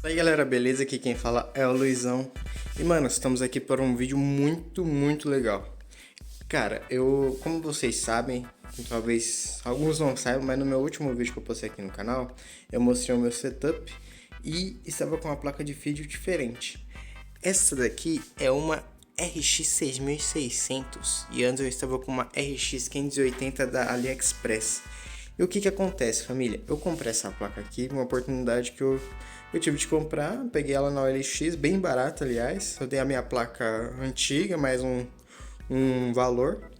E aí galera, beleza? Aqui quem fala é o Luizão. E mano, estamos aqui para um vídeo muito legal. Cara, como vocês sabem, talvez alguns não saibam, mas no meu último vídeo que eu postei aqui no canal, eu mostrei o meu setup e estava com uma placa de vídeo diferente. Essa daqui é uma RX 6600 e antes eu estava com uma RX 580 da AliExpress. E o que acontece, família? Eu comprei essa placa aqui, uma oportunidade que eu tive de comprar, peguei ela na OLX, bem barata, aliás. Eu dei a minha placa antiga, mais um valor.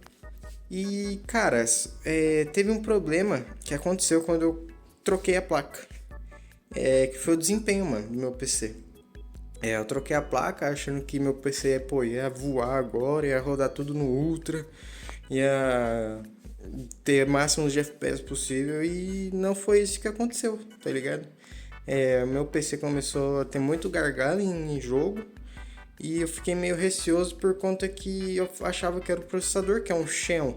E, cara, teve um problema que aconteceu quando eu troquei a placa. Que foi o desempenho, mano, do meu PC. Eu troquei a placa achando que meu PC, ia voar agora, ia rodar tudo no Ultra, ia ter máximos de FPS possível e não foi isso que aconteceu, tá ligado? Meu PC começou a ter muito gargalo em jogo e eu fiquei meio receoso por conta que eu achava que era o processador, que é um Xeon.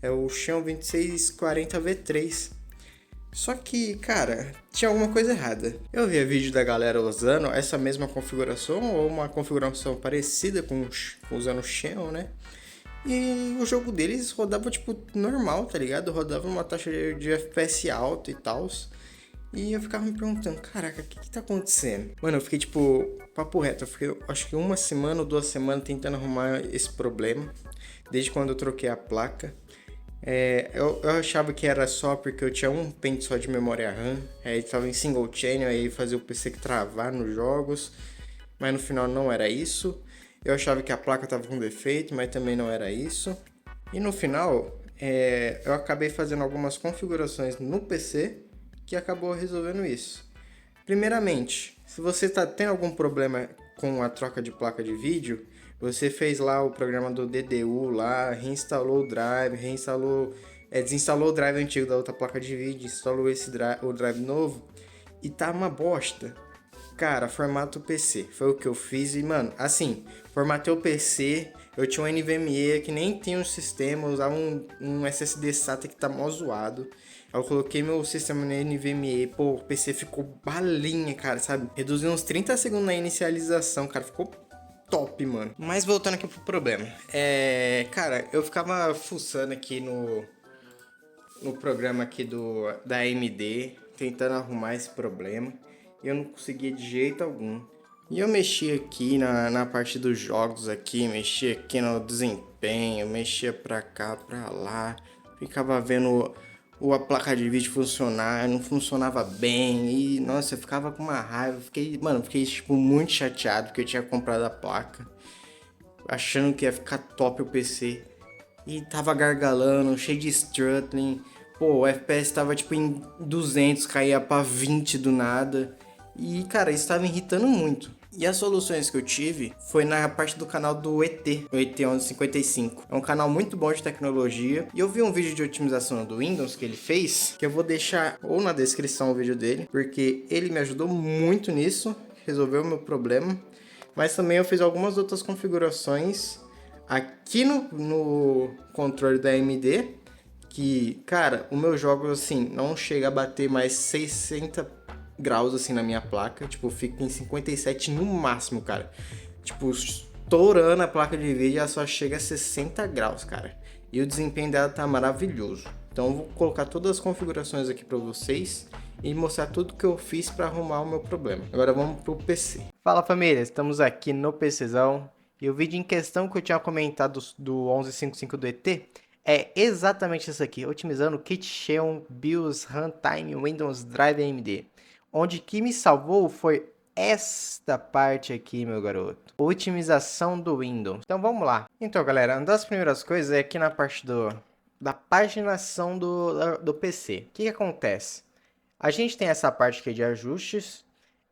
É o Xeon 2640V3. Só que, cara, tinha alguma coisa errada. Eu via vídeo da galera usando essa mesma configuração ou uma configuração parecida com usando o Xeon, né? E o jogo deles rodava tipo normal, tá ligado? Rodava uma taxa de FPS alta e tal. E eu ficava me perguntando, caraca, o que tá acontecendo? Mano, eu fiquei tipo, papo reto, eu fiquei acho que uma semana ou 2 semanas tentando arrumar esse problema. Desde quando eu troquei a placa. Eu achava que era só porque eu tinha um pente só de memória RAM. Aí tava em single channel, aí fazia o PC que travar nos jogos. Mas no final não era isso. Eu achava que a placa tava com defeito, mas também não era isso. E no final, eu acabei fazendo algumas configurações no PC que acabou resolvendo isso. Primeiramente, se você está tendo algum problema com a troca de placa de vídeo, você fez lá o programa do DDU lá, reinstalou o drive, desinstalou o drive antigo da outra placa de vídeo, instalou o drive novo e tá uma bosta. Cara, formata o PC. Foi o que eu fiz e, mano, assim, formatei o PC. Eu tinha um NVMe que nem tinha um sistema, eu usava um SSD SATA que tá mó zoado. Eu coloquei meu sistema no NVMe, pô, o PC ficou balinha, cara, sabe? Reduziu uns 30 segundos na inicialização, cara, ficou top, mano. Mas voltando aqui pro problema. Cara, eu ficava fuçando aqui no programa aqui da AMD, tentando arrumar esse problema. E eu não conseguia de jeito algum. E eu mexi aqui na parte dos jogos aqui, mexi aqui no desempenho, mexia pra cá, pra lá. Ficava vendo a placa de vídeo funcionar, não funcionava bem. E nossa, eu ficava com uma raiva. Fiquei tipo muito chateado porque eu tinha comprado a placa, achando que ia ficar top o PC. E tava gargalando, cheio de struggling. Pô, o FPS tava tipo em 200, caía pra 20 do nada. E cara, isso tava irritando muito. E as soluções que eu tive foi na parte do canal do ET, o ET1155. É um canal muito bom de tecnologia. E eu vi um vídeo de otimização do Windows que ele fez, que eu vou deixar ou na descrição o vídeo dele, porque ele me ajudou muito nisso, resolveu o meu problema. Mas também eu fiz algumas outras configurações aqui no controle da AMD, que, cara, o meu jogo, assim, não chega a bater mais 60 graus, assim, na minha placa. Tipo, fica em 57 no máximo, cara. Tipo, estourando a placa de vídeo, ela só chega a 60 graus, cara. E o desempenho dela tá maravilhoso. Então eu vou colocar todas as configurações aqui para vocês e mostrar tudo que eu fiz para arrumar o meu problema. Agora vamos pro PC. Fala família, estamos aqui no PCzão. E o vídeo em questão que eu tinha comentado do 1155 do ET é exatamente isso aqui, otimizando o Kit Xeon BIOS Runtime Windows Drive AMD. Onde que me salvou foi esta parte aqui, meu garoto. Otimização do Windows. Então vamos lá. Então galera, uma das primeiras coisas é aqui na parte da paginação do PC. O que acontece? A gente tem essa parte aqui de ajustes.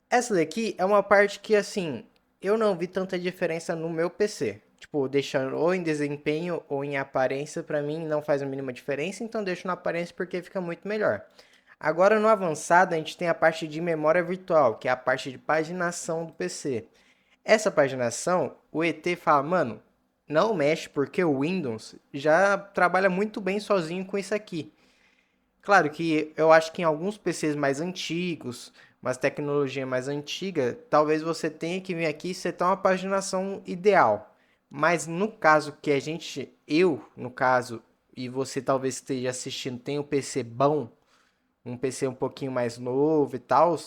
Essa daqui é uma parte que, assim, eu não vi tanta diferença no meu PC. Tipo, deixando ou em desempenho ou em aparência, pra mim não faz a mínima diferença, então deixo na aparência porque fica muito melhor. Agora no avançado a gente tem a parte de memória virtual, que é a parte de paginação do PC. Essa paginação, o ET fala, mano, não mexe porque o Windows já trabalha muito bem sozinho com isso aqui. Claro que eu acho que em alguns PCs mais antigos, umas tecnologia mais antiga, talvez você tenha que vir aqui e setar uma paginação ideal. Mas no caso que eu, no caso, e você talvez esteja assistindo, tem um PC bom, um PC um pouquinho mais novo e tal,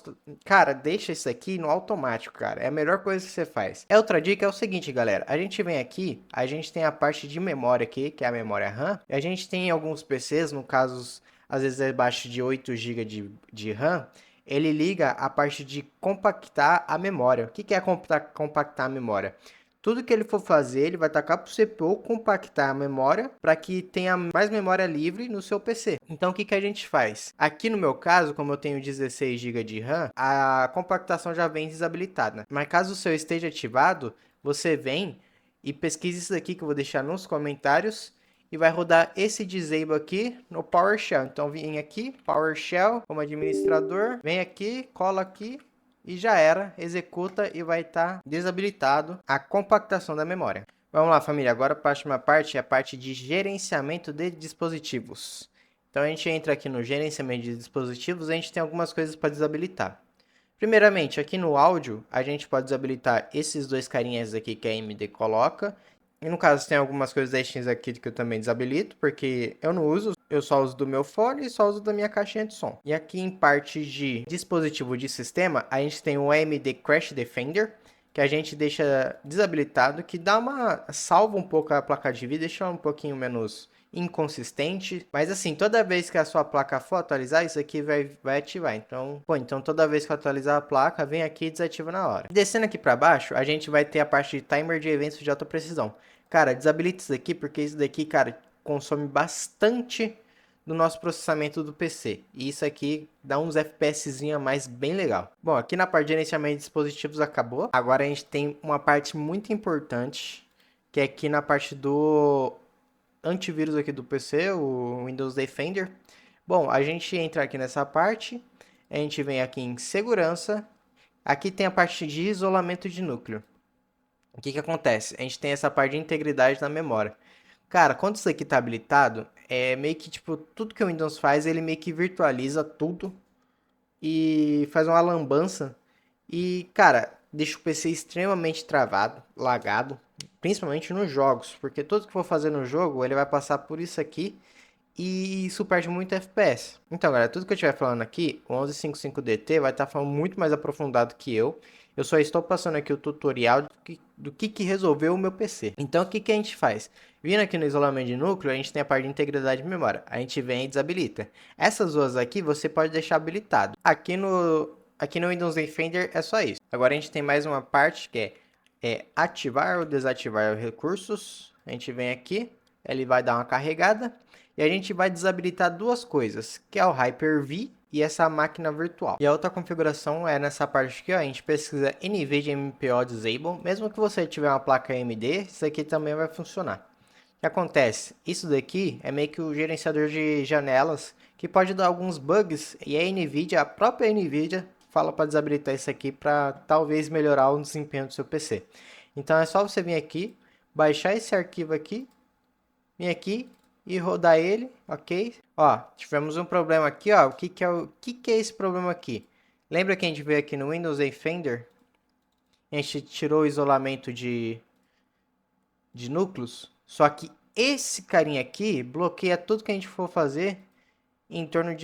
cara, deixa isso aqui no automático, cara. É a melhor coisa que você faz. Outra dica é o seguinte, galera. A gente vem aqui, a gente tem a parte de memória aqui, que é a memória RAM. E a gente tem alguns PCs, no caso, às vezes é abaixo de 8 GB de RAM. Ele liga a parte de compactar a memória. O que é compactar a memória? Tudo que ele for fazer, ele vai tacar para o CPU compactar a memória para que tenha mais memória livre no seu PC. Então, o que a gente faz? Aqui no meu caso, como eu tenho 16 GB de RAM, a compactação já vem desabilitada. Mas caso o seu esteja ativado, você vem e pesquisa isso daqui que eu vou deixar nos comentários e vai rodar esse disable aqui no PowerShell. Então, vem aqui, PowerShell, como administrador, vem aqui, cola aqui, e já era, executa e vai estar desabilitado a compactação da memória. Vamos lá, família, agora a próxima parte é a parte de gerenciamento de dispositivos. Então a gente entra aqui no gerenciamento de dispositivos e a gente tem algumas coisas para desabilitar. Primeiramente, aqui no áudio, a gente pode desabilitar esses dois carinhas aqui que a AMD coloca. E no caso, tem algumas coisas da Steam aqui que eu também desabilito, porque eu não uso, eu só uso do meu fone e só uso da minha caixinha de som. E aqui em parte de dispositivo de sistema, a gente tem o AMD Crash Defender, que a gente deixa desabilitado, que salva um pouco a placa de vídeo, deixa ela um pouquinho menos inconsistente, mas assim, toda vez que a sua placa for atualizar, isso aqui vai ativar. Então toda vez que eu atualizar a placa, vem aqui e desativa na hora. Descendo aqui para baixo, a gente vai ter a parte de timer de eventos de alta precisão. Cara, desabilita isso daqui, porque isso daqui, cara, consome bastante do nosso processamento do PC. E isso aqui dá uns FPS a mais bem legal. Bom, aqui na parte de gerenciamento de dispositivos acabou. Agora a gente tem uma parte muito importante, que é aqui na parte do antivírus aqui do PC, o Windows Defender. Bom, a gente entra aqui nessa parte, a gente vem aqui em segurança, aqui tem a parte de isolamento de núcleo. O que acontece? A gente tem essa parte de integridade na memória. Cara, quando isso aqui está habilitado, é meio que tipo, tudo que o Windows faz, ele meio que virtualiza tudo e faz uma lambança. E, cara, deixa o PC extremamente travado, lagado, principalmente nos jogos, porque tudo que for fazer no jogo, ele vai passar por isso aqui e isso perde muito FPS. Então, galera, tudo que eu estiver falando aqui, o 1155DT vai estar falando muito mais aprofundado que eu. Eu só estou passando aqui o tutorial do que resolveu o meu PC. Então, o que a gente faz? Vindo aqui no isolamento de núcleo, a gente tem a parte de integridade de memória. A gente vem e desabilita. Essas duas aqui, você pode deixar habilitado. Aqui no Windows Defender é só isso. Agora a gente tem mais uma parte que é ativar ou desativar recursos. A gente vem aqui, ele vai dar uma carregada. E a gente vai desabilitar duas coisas, que é o Hyper-V e essa máquina virtual. E a outra configuração é nessa parte aqui, ó, a gente pesquisa NVIDIA MPO Disable. Mesmo que você tiver uma placa AMD, isso aqui também vai funcionar. O que acontece? Isso daqui é meio que o gerenciador de janelas, que pode dar alguns bugs, e a NVIDIA, a própria NVIDIA, fala para desabilitar isso aqui para talvez melhorar o desempenho do seu PC. Então é só você vir aqui, baixar esse arquivo aqui, vir aqui e rodar ele, ok? Ó, tivemos um problema aqui, ó. O que é esse problema aqui? Lembra que a gente veio aqui no Windows Defender? A gente tirou o isolamento de núcleos. Só que esse carinha aqui bloqueia tudo que a gente for fazer em torno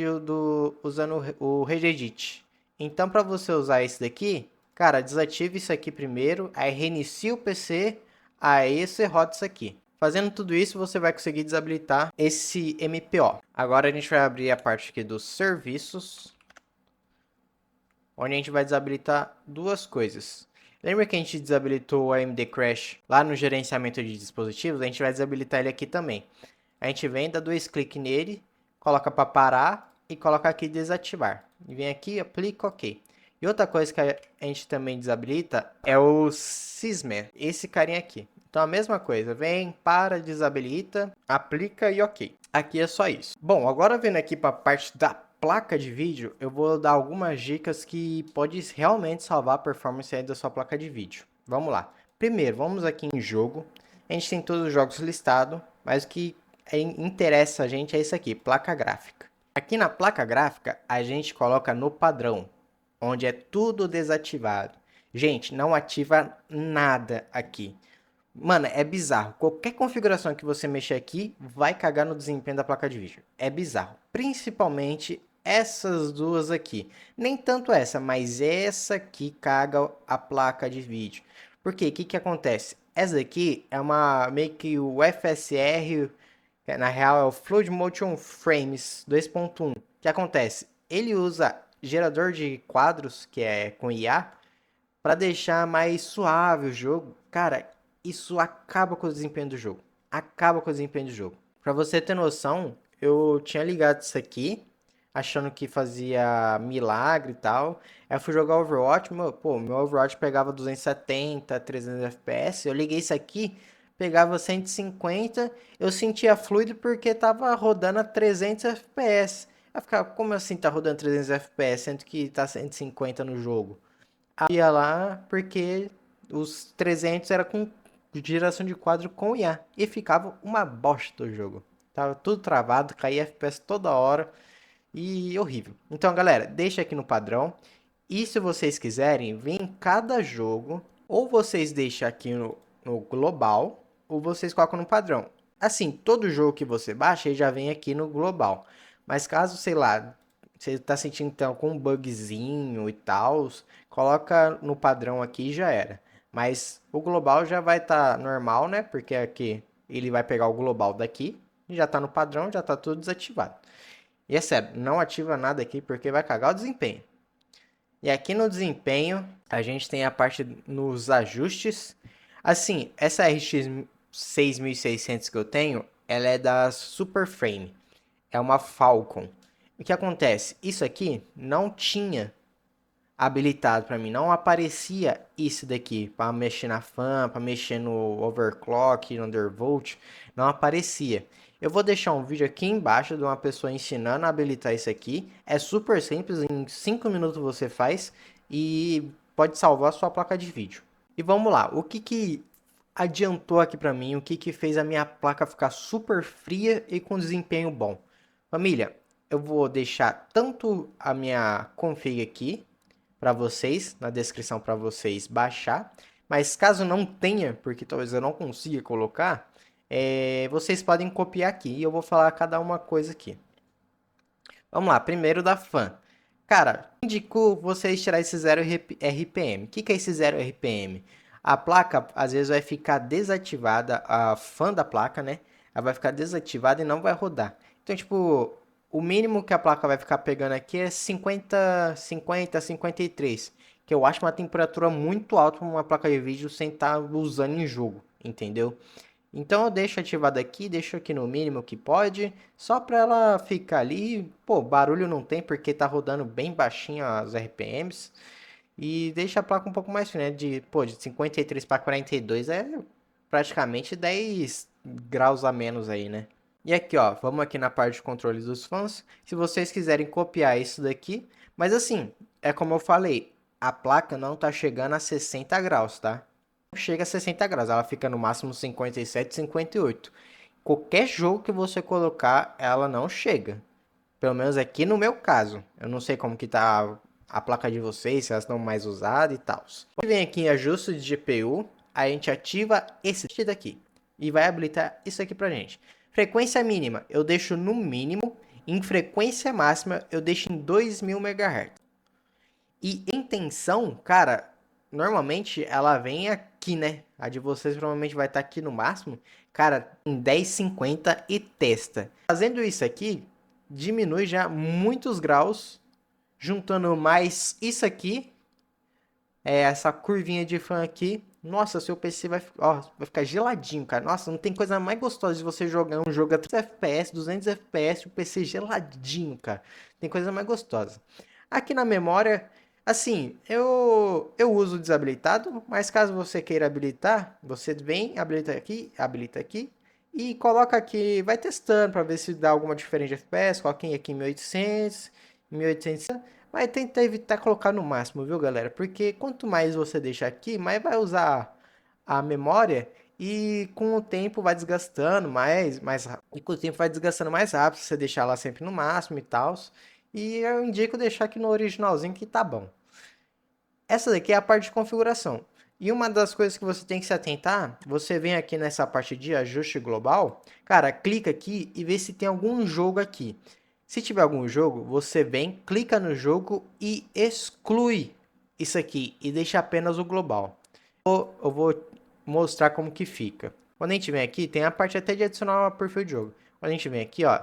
usando o Regedit. Então, para você usar esse daqui, cara, desative isso aqui primeiro, aí reinicia o PC, aí você roda isso aqui. Fazendo tudo isso, você vai conseguir desabilitar esse MPO. Agora a gente vai abrir a parte aqui dos serviços, onde a gente vai desabilitar duas coisas. Lembra que a gente desabilitou o AMD Crash lá no gerenciamento de dispositivos? A gente vai desabilitar ele aqui também. A gente vem, dá dois cliques nele, coloca para parar e coloca aqui desativar. E vem aqui, aplica OK. E outra coisa que a gente também desabilita é o Sysme, esse carinha aqui. Então a mesma coisa, vem, para, desabilita, aplica e OK. Aqui é só isso. Bom, agora vindo aqui para a parte da placa de vídeo, eu vou dar algumas dicas que pode realmente salvar a performance aí da sua placa de vídeo. Vamos lá. Primeiro, vamos aqui em jogo. A gente tem todos os jogos listados, mas o que interessa a gente é isso aqui, placa gráfica. Aqui na placa gráfica, a gente coloca no padrão. onde é tudo desativado. Gente, não ativa nada aqui. Mano, é bizarro. Qualquer configuração que você mexer aqui vai cagar no desempenho da placa de vídeo. É bizarro. Principalmente essas duas aqui. Nem tanto essa, mas essa aqui caga a placa de vídeo. Por quê? O que que acontece? Essa aqui é uma meio que o FSR, que na real é o Fluid Motion Frames 2.1. O que acontece? Ele usa gerador de quadros, que é com IA, para deixar mais suave o jogo. Cara, isso acaba com o desempenho do jogo. Acaba com o desempenho do jogo. Pra você ter noção, eu tinha ligado isso aqui, achando que fazia milagre e tal. Aí eu fui jogar Overwatch, meu Overwatch pegava 270, 300 FPS. Eu liguei isso aqui, pegava 150. Eu sentia fluido porque tava rodando a 300 FPS. Eu ficava, como assim tá rodando 300 FPS, sendo que tá 150 no jogo? Ia lá porque os 300 era com geração de quadro com IA e ficava uma bosta o jogo. Tava tudo travado, caía FPS toda hora e horrível. Então, galera, deixa aqui no padrão. E se vocês quiserem, vem em cada jogo, ou vocês deixam aqui no global, ou vocês colocam no padrão. Assim, todo jogo que você baixa, ele já vem aqui no global. Mas caso, sei lá, você tá sentindo então com um bugzinho e tal, coloca no padrão aqui e já era. Mas o global já vai estar normal, né? Porque aqui ele vai pegar o global daqui, já tá no padrão, já tá tudo desativado. E é sério, não ativa nada aqui porque vai cagar o desempenho. E aqui no desempenho, a gente tem a parte nos ajustes. Assim, essa RX 6600 que eu tenho, ela é da Super Frame. É uma Falcon. O que acontece? Isso aqui não tinha habilitado para mim, não aparecia isso daqui para mexer na fan, para mexer no overclock, no undervolt, não aparecia. Eu vou deixar um vídeo aqui embaixo de uma pessoa ensinando a habilitar isso aqui. É super simples, em 5 minutos você faz e pode salvar a sua placa de vídeo. E vamos lá, o que que adiantou aqui para mim, o que que fez a minha placa ficar super fria e com desempenho bom? Família, eu vou deixar tanto a minha config aqui para vocês, na descrição para vocês baixar. Mas caso não tenha, porque talvez eu não consiga colocar, vocês podem copiar aqui e eu vou falar cada uma coisa aqui. Vamos lá, primeiro da fan. Cara, indico vocês tirar esse 0 RPM. O que que é esse 0 RPM? A placa às vezes vai ficar desativada, a fan da placa, né? Ela vai ficar desativada e não vai rodar. Então, tipo, o mínimo que a placa vai ficar pegando aqui é 53, que eu acho uma temperatura muito alta para uma placa de vídeo sem estar usando em jogo, entendeu? Então eu deixo ativado aqui, deixo aqui no mínimo que pode, só para ela ficar ali. Pô, barulho não tem porque tá rodando bem baixinho as RPMs. E deixa a placa um pouco mais fina, né? De 53 para 42 é praticamente 10 graus a menos aí, né? E aqui, ó, vamos aqui na parte de controle dos fãs. Se vocês quiserem copiar isso daqui, mas assim, é como eu falei, a placa não tá chegando a 60 graus, tá? Chega a 60 graus, ela fica no máximo 57, 58. Qualquer jogo que você colocar, ela não chega. Pelo menos aqui no meu caso. Eu não sei como que tá a placa de vocês, se elas estão mais usadas e tal. Vem aqui em ajuste de GPU, a gente ativa esse daqui e vai habilitar isso aqui pra gente. Frequência mínima eu deixo no mínimo, em frequência máxima eu deixo em 2000 MHz. E em tensão, cara, normalmente ela vem aqui, né? A de vocês provavelmente vai estar aqui no máximo. Cara, em 10,50 e testa. Fazendo isso aqui, diminui já muitos graus. Juntando mais isso aqui, essa curvinha de fã aqui. Nossa, seu PC vai ficar geladinho, cara. Nossa, não tem coisa mais gostosa de você jogar um jogo a 300 FPS, 200 FPS, o PC geladinho, cara. Tem coisa mais gostosa. Aqui na memória, assim, eu uso desabilitado, mas caso você queira habilitar, você vem, habilita aqui e coloca aqui, vai testando para ver se dá alguma diferença de FPS. Coloquem aqui em 1800, 1800, mas tenta evitar colocar no máximo, viu, galera? Porque quanto mais você deixar aqui, mais vai usar a memória e com o tempo vai desgastando mais rápido. E com o tempo vai desgastando mais rápido, se você deixar lá sempre no máximo e tal. E eu indico deixar aqui no originalzinho que tá bom. Essa daqui é a parte de configuração. E uma das coisas que você tem que se atentar, você vem aqui nessa parte de ajuste global, cara, clica aqui e vê se tem algum jogo aqui. Se tiver algum jogo, você vem, clica no jogo e exclui isso aqui e deixa apenas o global. Eu vou mostrar como que fica. Quando a gente vem aqui, tem a parte até de adicionar um perfil de jogo. Quando a gente vem aqui, ó,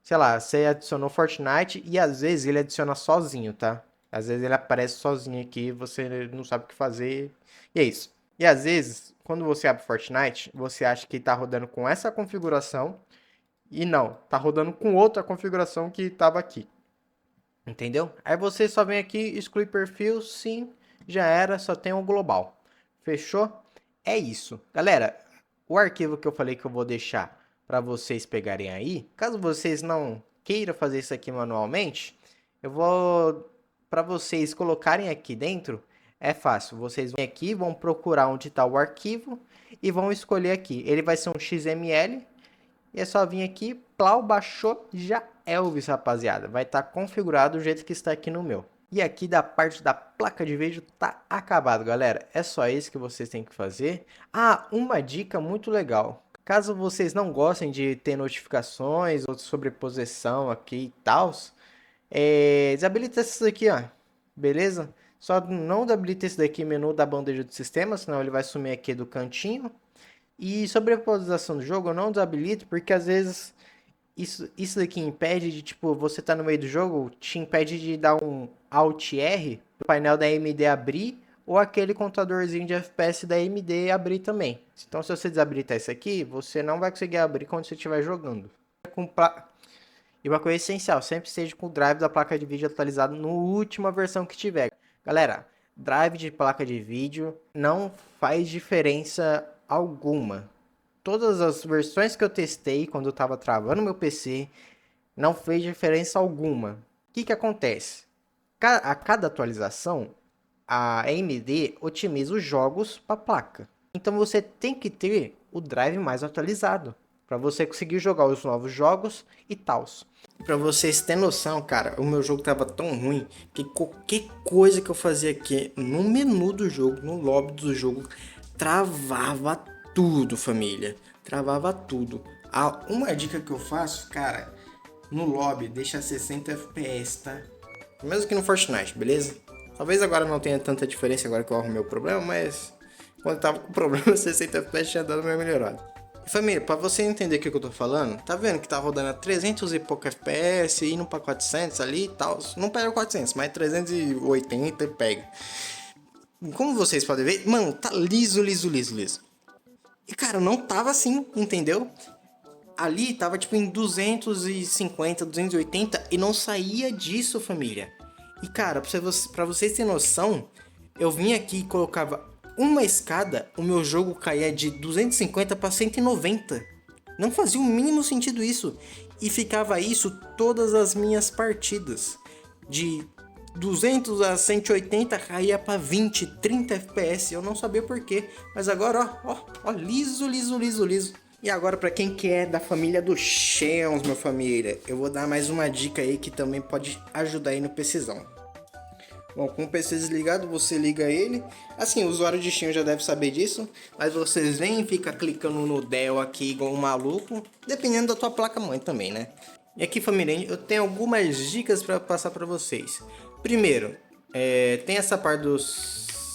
sei lá, você adicionou Fortnite e às vezes ele adiciona sozinho, tá? Às vezes ele aparece sozinho aqui, você não sabe o que fazer. E é isso. E às vezes, quando você abre Fortnite, você acha que tá rodando com essa configuração e não, tá rodando com outra configuração que tava aqui. Entendeu? Aí você só vem aqui, exclui perfil, sim, já era, só tem o global. Fechou? É isso. Galera, o arquivo que eu falei que eu vou deixar para vocês pegarem aí, caso vocês não queiram fazer isso aqui manualmente, eu vou para vocês colocarem aqui dentro, é fácil. Vocês vêm aqui, vão procurar onde está o arquivo e vão escolher aqui. Ele vai ser um XML e é só vir aqui, plau, baixou, já é o vídeo, rapaziada. Vai estar configurado do jeito que está aqui no meu. E aqui da parte da placa de vídeo tá acabado, galera. É só isso que vocês têm que fazer. Ah, uma dica muito legal. Caso vocês não gostem de ter notificações ou sobreposição aqui e tal, desabilita isso daqui, ó. Beleza? Só não habilita esse daqui menu da bandeja do sistema, senão ele vai sumir aqui do cantinho. E sobreposição do jogo eu não desabilito, porque às vezes isso daqui impede de, tipo, você tá no meio do jogo, te impede de dar um Alt R, o painel da AMD abrir, ou aquele contadorzinho de FPS da AMD abrir também. Então se você desabilitar isso aqui, você não vai conseguir abrir quando você estiver jogando. E uma coisa essencial, sempre esteja com o drive da placa de vídeo atualizado na última versão que tiver. Galera, drive de placa de vídeo não faz diferença alguma. Todas as versões que eu testei quando eu estava travando meu PC, não fez diferença alguma. O que acontece? A cada atualização, a AMD otimiza os jogos para a placa. Então você tem que ter o drive mais atualizado para você conseguir jogar os novos jogos e tal. Para vocês terem noção, cara, o meu jogo tava tão ruim que qualquer coisa que eu fazia aqui no menu do jogo, no lobby do jogo, travava tudo, família. Travava tudo. Uma dica que eu faço, cara, no lobby, deixa 60 FPS, tá? Mesmo que no Fortnite, beleza? Talvez agora não tenha tanta diferença agora que eu arrumei o problema, mas quando eu tava com o problema, 60 FPS tinha dado uma melhorada. E família, pra você entender o que eu tô falando, tá vendo que tá rodando a 300 e pouco FPS, indo pra 400 ali e tal. Não pega 400, mas 380 pega. Como vocês podem ver, mano, tá liso. E cara, não tava assim, entendeu? Ali tava tipo em 250, 280 e não saía disso, família. E cara, pra vocês terem noção, eu vim aqui e colocava uma escada, o meu jogo caía de 250 para 190. Não fazia o mínimo sentido isso. E ficava isso todas as minhas partidas. De 200 a 180 caía para 20, 30 FPS. Eu não sabia porquê. Mas agora, ó, liso. E agora, para quem que é da família do Xeons, minha família, eu vou dar mais uma dica aí que também pode ajudar aí no PCzão. Bom, com o PC desligado, você liga ele. Assim, o usuário de Steam já deve saber disso. Mas vocês vêm e ficam clicando no Dell aqui igual um maluco. Dependendo da tua placa-mãe também, né? E aqui, família, eu tenho algumas dicas para passar para vocês. Primeiro, tem essa parte do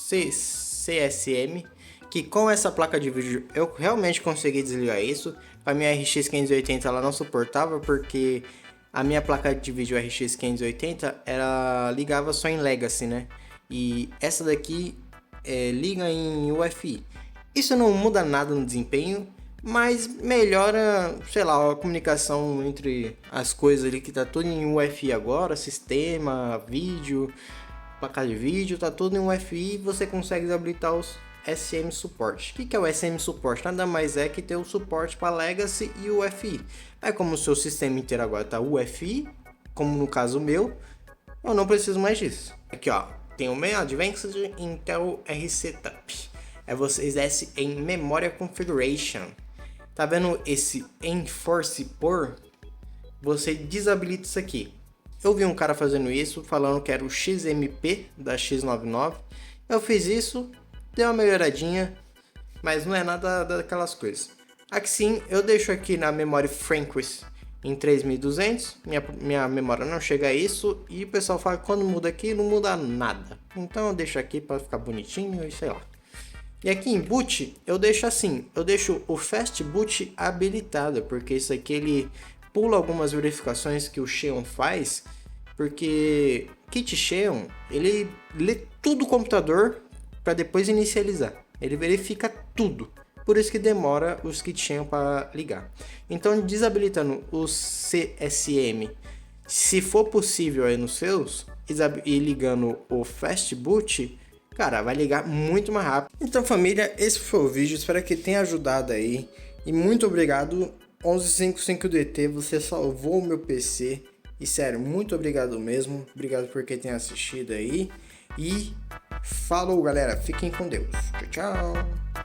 CSM. Que com essa placa de vídeo eu realmente consegui desligar isso. A minha RX 580 ela não suportava porque a minha placa de vídeo RX 580 ela ligava só em Legacy, né? E essa daqui liga em UEFI. Isso não muda nada no desempenho, mas melhora, sei lá, a comunicação entre as coisas ali que tá tudo em UEFI agora, sistema, vídeo, placa de vídeo, tá tudo em UEFI e você consegue habilitar os SM Support. O que é o SM Support? Nada mais é que ter o suporte para Legacy e UEFI. Aí como o seu sistema inteiro agora está UEFI, como no caso meu, eu não preciso mais disso. Aqui ó, tem o meu Advanced Intel R Setup. Aí vocês descem em Memoria Configuration. Tá vendo esse Enforce Por? Você desabilita isso aqui. Eu vi um cara fazendo isso, falando que era o XMP da X99. Eu fiz isso, deu uma melhoradinha, mas não é nada daquelas coisas. Aqui sim, eu deixo aqui na memória Franquist em 3200, minha memória não chega a isso, e o pessoal fala que quando muda aqui não muda nada. Então eu deixo aqui para ficar bonitinho e sei lá. E aqui em boot eu deixo assim, eu deixo o fast boot habilitado, porque isso aqui ele pula algumas verificações que o Xeon faz, porque Kit Xeon ele lê tudo o computador para depois inicializar. Ele verifica tudo. Por isso que demora os kits Xeon para ligar. Então, desabilitando o CSM, se for possível aí nos seus, e ligando o Fast Boot, cara, vai ligar muito mais rápido. Então, família, esse foi o vídeo. Espero que tenha ajudado aí. E muito obrigado, 1155DT, você salvou o meu PC. E sério, muito obrigado mesmo. Obrigado por quem tem assistido aí. E falou, galera. Fiquem com Deus. Tchau, tchau.